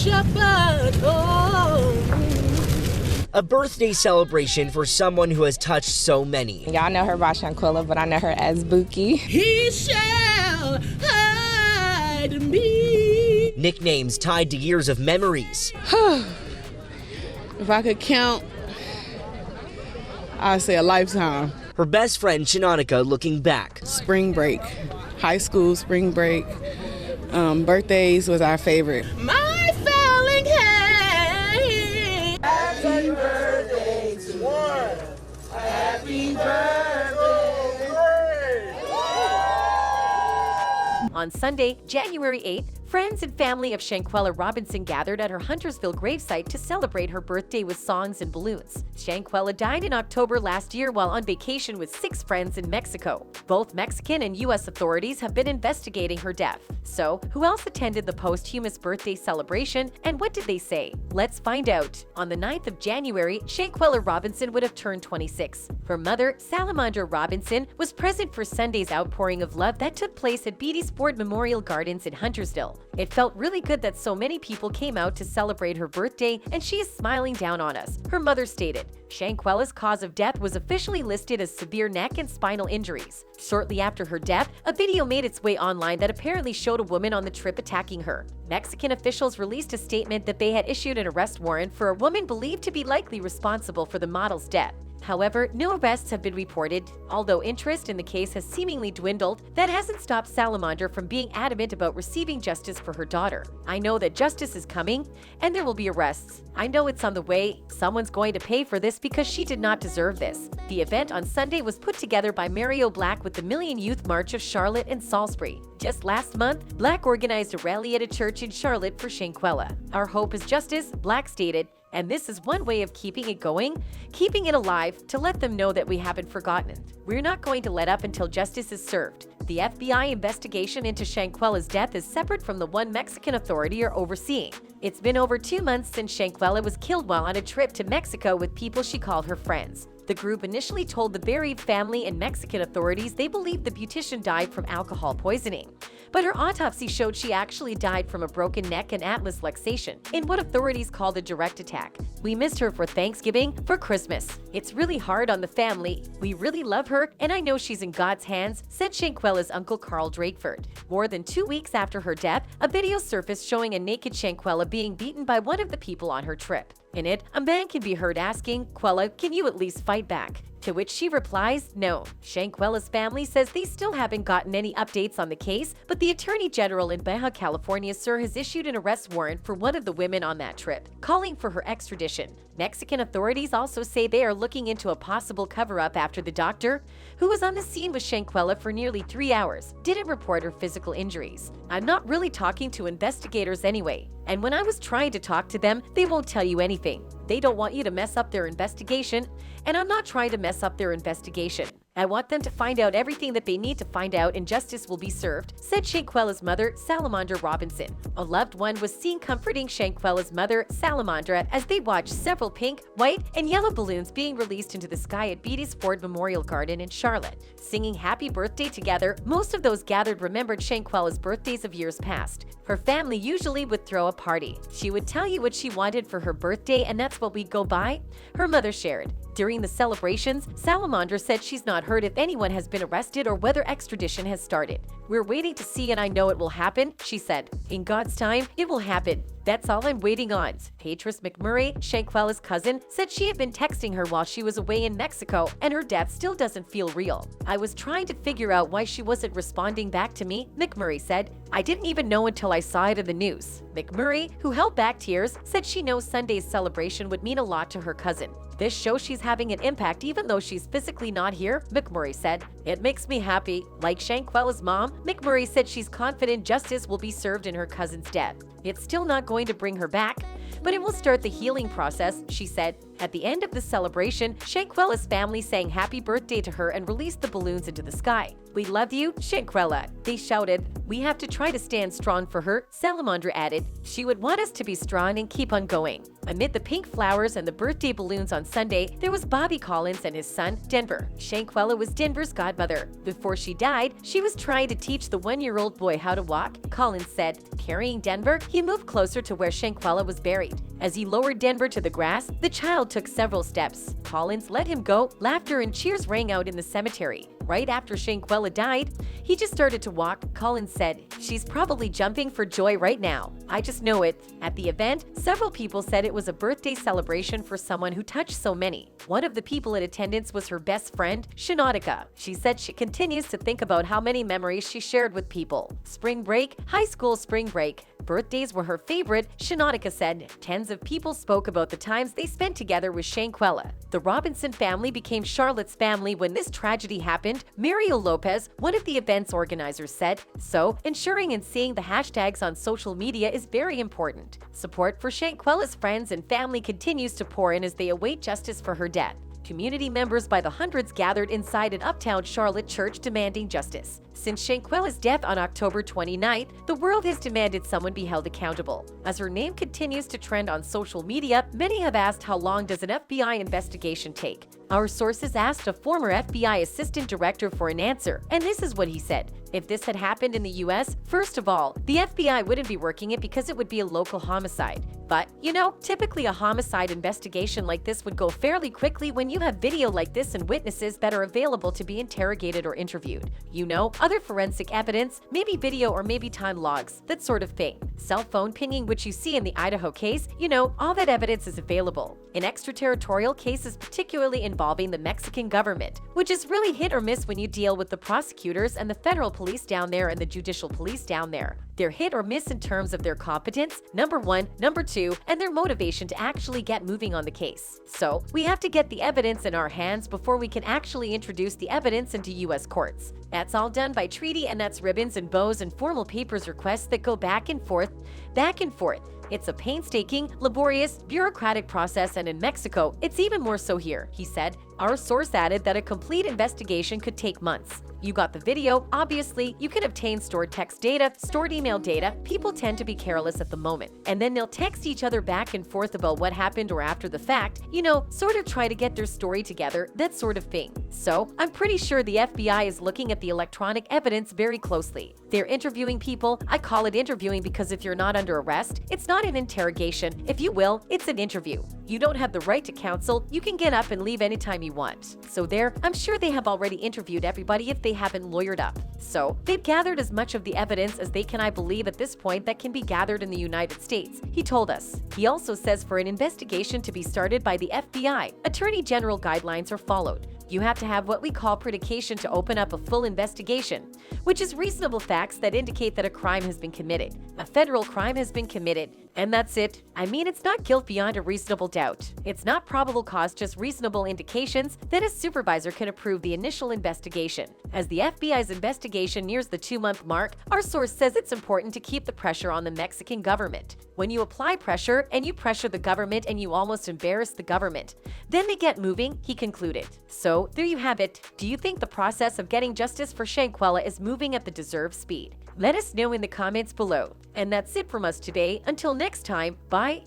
shepherd. A birthday celebration for someone who has touched so many. Y'all know her by Shanquella, but I know her as Bookie. He shall hide me. Nicknames tied to years of memories. If I could count, I'd say a lifetime. Her best friend, Shanonica, looking back. Spring break, high school spring break, birthdays was our favorite. My failing hand. Happy birthday to one. Happy birthday. On Sunday, January 8th, friends and family of Shanquella Robinson gathered at her Huntersville gravesite to celebrate her birthday with songs and balloons. Shanquella died in October last year while on vacation with 6 friends in Mexico. Both Mexican and U.S. authorities have been investigating her death. So, who else attended the post-humous birthday celebration, and what did they say? Let's find out. On the 9th of January, Shanquella Robinson would have turned 26. Her mother, Salamandra Robinson, was present for Sunday's outpouring of love that took place at Beatty's Ford Memorial Gardens in Huntersville. It felt really good that so many people came out to celebrate her birthday, and she is smiling down on us, her mother stated. Shanquella's cause of death was officially listed as severe neck and spinal injuries. Shortly after her death, a video made its way online that apparently showed a woman on the trip attacking her. Mexican officials released a statement that they had issued an arrest warrant for a woman believed to be likely responsible for the model's death. However, no arrests have been reported. Although interest in the case has seemingly dwindled, that hasn't stopped Salamandra from being adamant about receiving justice for her daughter. I know that justice is coming, and there will be arrests. I know it's on the way. Someone's going to pay for this because she did not deserve this. The event on Sunday was put together by Mario Black with the Million Youth March of Charlotte and Salisbury. Just last month, Black organized a rally at a church in Charlotte for Shanquella. Our hope is justice, Black stated. And this is one way of keeping it going, keeping it alive, to let them know that we haven't forgotten. We're not going to let up until justice is served. The FBI investigation into Shanquella's death is separate from the one Mexican authority are overseeing. It's been over 2 months since Shanquella was killed while on a trip to Mexico with people she called her friends. The group initially told the bereaved family and Mexican authorities they believed the beautician died from alcohol poisoning. But her autopsy showed she actually died from a broken neck and atlas luxation in what authorities called a direct attack. We missed her for Thanksgiving, for Christmas. It's really hard on the family. We really love her, and I know she's in God's hands, said Shanquella's uncle Carl Drakeford. More than 2 weeks after her death, a video surfaced showing a naked Shanquella being beaten by one of the people on her trip. In it, a man can be heard asking, "Quella, can you at least fight back?" To which she replies, no. Shanquella's family says they still haven't gotten any updates on the case, but the Attorney General in Baja California Sur has issued an arrest warrant for one of the women on that trip, calling for her extradition. Mexican authorities also say they are looking into a possible cover-up after the doctor, who was on the scene with Shanquella for nearly 3 hours, didn't report her physical injuries. I'm not really talking to investigators anyway, and when I was trying to talk to them, they won't tell you anything. They don't want you to mess up their investigation, and I'm not trying to mess up their investigation. I want them to find out everything that they need to find out and justice will be served, said Shanquella's mother, Salamandra Robinson. A loved one was seen comforting Shanquella's mother, Salamandra, as they watched several pink, white, and yellow balloons being released into the sky at Beatty's Ford Memorial Garden in Charlotte. Singing happy birthday together, most of those gathered remembered Shanquella's birthdays of years past. Her family usually would throw a party. She would tell you what she wanted for her birthday, and that's what we'd go by, her mother shared. During the celebrations, Salamandra said she's not heard if anyone has been arrested or whether extradition has started. We're waiting to see and I know it will happen, she said. In God's time, it will happen. That's all I'm waiting on. Patris McMurray, Shanquella's cousin, said she had been texting her while she was away in Mexico and her death still doesn't feel real. I was trying to figure out why she wasn't responding back to me, McMurray said. I didn't even know until I saw it in the news. McMurray, who held back tears, said she knows Sunday's celebration would mean a lot to her cousin. This shows she's having an impact even though she's physically not here, McMurray said. It makes me happy. Like Shanquella's mom, McMurray said she's confident justice will be served in her cousin's death. It's still not going to bring her back, but it will start the healing process, she said. At the end of the celebration, Shanquella's family sang happy birthday to her and released the balloons into the sky. "We love you, Shanquella," they shouted. "We have to try to stand strong for her," Salamandra added. "She would want us to be strong and keep on going." Amid the pink flowers and the birthday balloons on Sunday, there was Bobby Collins and his son, Denver. Shanquella was Denver's godmother. Before she died, she was trying to teach the one-year-old boy how to walk, Collins said. Carrying Denver, he moved closer to where Shanquella was buried. As he lowered Denver to the grass, the child took several steps. Collins let him go. Laughter and cheers rang out in the cemetery. Right after Shanquella died, he just started to walk. Collins said, "She's probably jumping for joy right now. I just know it." At the event, several people said it was a birthday celebration for someone who touched so many. One of the people in attendance was her best friend, Shanautica. She said she continues to think about how many memories she shared with people. Spring break, high school spring break. Birthdays were her favorite, Shanautica said. Tens of people spoke about the times they spent together with Shanquella. The Robinson family became Charlotte's family when this tragedy happened, Mario Lopez, one of the event's organizers, said. So, ensuring and seeing the hashtags on social media is very important. Support for Shanquella's friends and family continues to pour in as they await justice for her death. Community members by the hundreds gathered inside an uptown Charlotte church demanding justice. Since Shanquella's death on October 29th, the world has demanded someone be held accountable. As her name continues to trend on social media, many have asked how long does an FBI investigation take? Our sources asked a former FBI assistant director for an answer, and this is what he said. If this had happened in the US, first of all, the FBI wouldn't be working it because it would be a local homicide. But, typically a homicide investigation like this would go fairly quickly when you have video like this and witnesses that are available to be interrogated or interviewed. Other forensic evidence, maybe video or maybe time logs, that sort of thing. Cell phone pinging, which you see in the Idaho case, all that evidence is available. In extraterritorial cases, particularly involving the Mexican government, which is really hit or miss when you deal with the prosecutors and the federal police down there and the judicial police down there. They're hit or miss in terms of their competence, number one, number two, and their motivation to actually get moving on the case. So, we have to get the evidence in our hands before we can actually introduce the evidence into U.S. courts. That's all done by treaty, and that's ribbons and bows and formal papers requests that go back and forth, back and forth. It's a painstaking, laborious, bureaucratic process, and in Mexico, it's even more so here, he said. Our source added that a complete investigation could take months. You got the video, obviously, you can obtain stored text data, stored email data. People tend to be careless at the moment. And then they'll text each other back and forth about what happened or after the fact, sort of try to get their story together, that sort of thing. So, I'm pretty sure the FBI is looking at the electronic evidence very closely. They're interviewing people. I call it interviewing because if you're not under arrest, it's not an interrogation. If you will, it's an interview. You don't have the right to counsel. You can get up and leave anytime you want. So I'm sure they have already interviewed everybody if they haven't lawyered up. So, they've gathered as much of the evidence as they can, I believe, at this point that can be gathered in the United States, he told us. He also says for an investigation to be started by the FBI, Attorney General guidelines are followed. You have to have what we call predication to open up a full investigation, which is reasonable facts that indicate that a crime has been committed. A federal crime has been committed, and that's it. I mean, it's not guilt beyond a reasonable doubt. It's not probable cause, just reasonable indications that a supervisor can approve the initial investigation. As the FBI's investigation nears the 2-month mark, our source says it's important to keep the pressure on the Mexican government. When you apply pressure and you pressure the government and you almost embarrass the government, then they get moving, he concluded. So, there you have it. Do you think the process of getting justice for Shanquella is moving at the deserved speed? Let us know in the comments below. And that's it from us today. Until next time, bye.